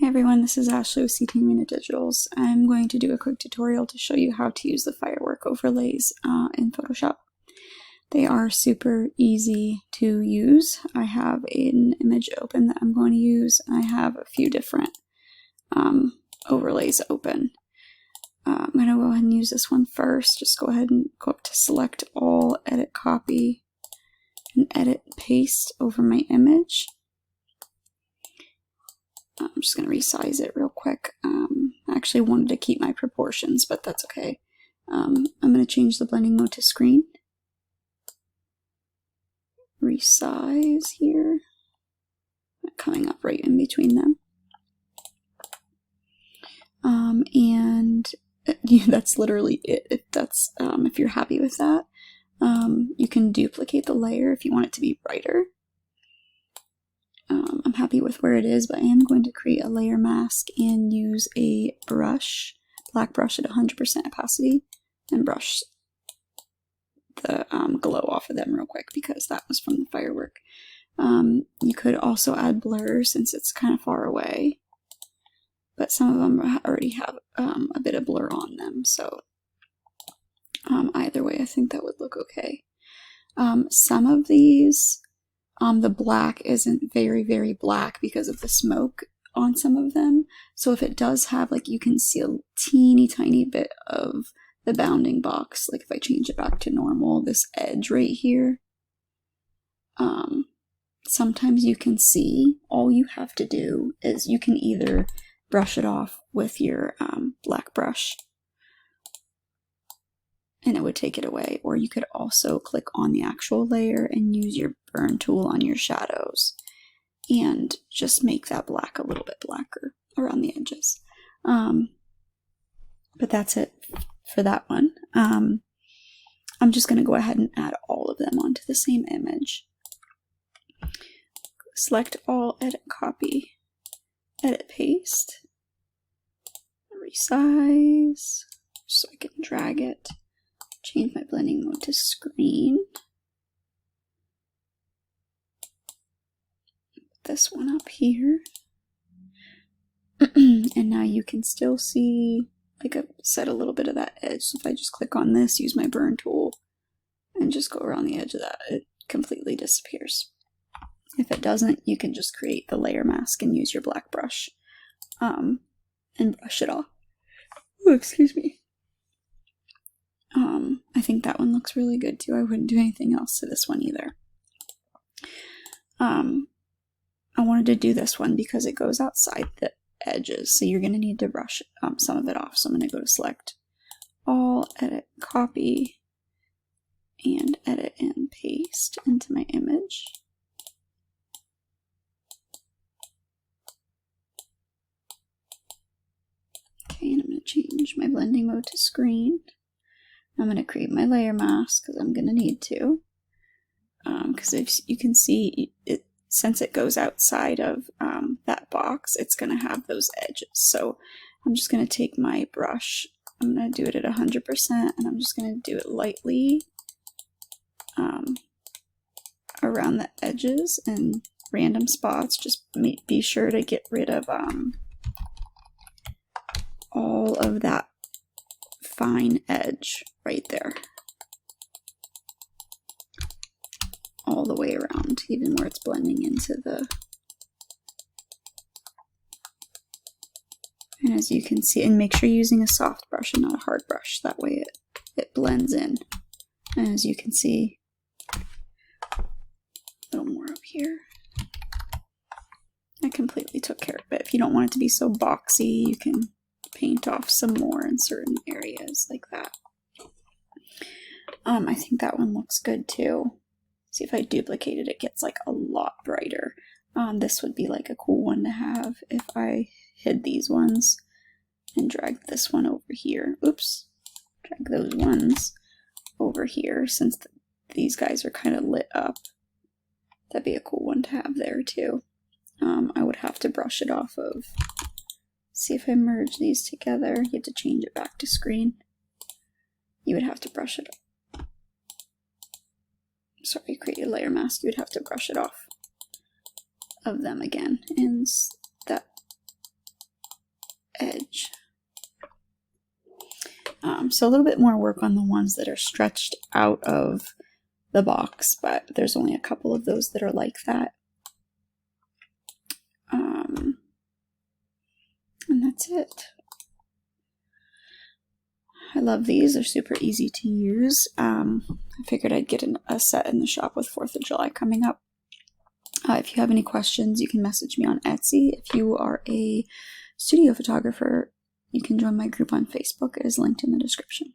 everyone, this is Ashley with CT Mina Digitals. I'm going to do a quick tutorial to show you how to use the Firework overlays in Photoshop. They are super easy to use. I have an image open that I'm going to use, and I have a few different overlays open. I'm going to go ahead and use this one first. Just go ahead and go up to Select All, Edit Copy, and Edit Paste over my image. I'm just going to resize it real quick. I actually wanted to keep my proportions, but that's okay. I'm going to change the blending mode to screen. Resize here. Coming up right in between them. And yeah, that's literally it. That's if you're happy with that. You can duplicate the layer if you want it to be brighter. I'm happy with where it is, but I am going to create a layer mask and use a brush, black brush at 100% opacity, and brush the glow off of them real quick because that was from the Firework. You could also add blur since it's kind of far away, but some of them already have a bit of blur on them, so either way I think that would look okay. Some of these, the black isn't very black because of the smoke on some of them. So if it does have, like, you can see a teeny tiny bit of the bounding box. Like if I change it back to normal, this edge right here, sometimes you can see. All you have to do is you can either brush it off with your black brush, and it would take it away, or you could also click on the actual layer and use your burn tool on your shadows and just make that black a little bit blacker around the edges. But that's it for that one. I'm just going to go ahead and add all of them onto the same image. Select all, edit copy, edit paste, resize so I can drag it. Change my blending mode to screen. Put this one up here. And now you can still see, like I said, a little bit of that edge. So if I just click on this, use my burn tool, and just go around the edge of that, it completely disappears. If it doesn't, you can just create the layer mask and use your black brush and brush it off. Oh, excuse me. I think that one looks really good too. I wouldn't do anything else to this one either. I wanted to do this one because it goes outside the edges, so you're going to need to brush some of it off. So I'm going to go to Select All, Edit Copy, and Edit and Paste into my image. Okay, and I'm going to change my blending mode to screen. I'm going to create my layer mask because I'm going to need to. Because if you can see, since it goes outside of that box, it's going to have those edges. So I'm just going to take my brush, I'm going to do it at 100%, and I'm just going to do it lightly around the edges and random spots. Just be sure to get rid of all of that fine edge right there, all the way around, even where it's blending into the, and as you can see, and make sure you're using a soft brush and not a hard brush, that way it blends in. And as you can see, a little more up here. I completely took care of it. If you don't want it to be so boxy, you can paint off some more in certain areas like that. I think that one looks good too. See, if I duplicate it, it gets like a lot brighter. This would be like a cool one to have if I hid these ones and dragged this one over here. Oops, drag those ones over here since these guys are kind of lit up. That'd be a cool one to have there too. I would have to brush it off of. See, if I merge these together, you have to change it back to screen. You would have to brush it off. Sorry, create a layer mask. You would have to brush it off of them again, and that So a little bit more work on the ones that are stretched out of the box, but there's only a couple of those that are like that. And that's it. I love these. They're super easy to use. I figured I'd get a set in the shop with 4th of July coming up. If you have any questions, you can message me on Etsy. If you are a studio photographer, you can join my group on Facebook. It is linked in the description.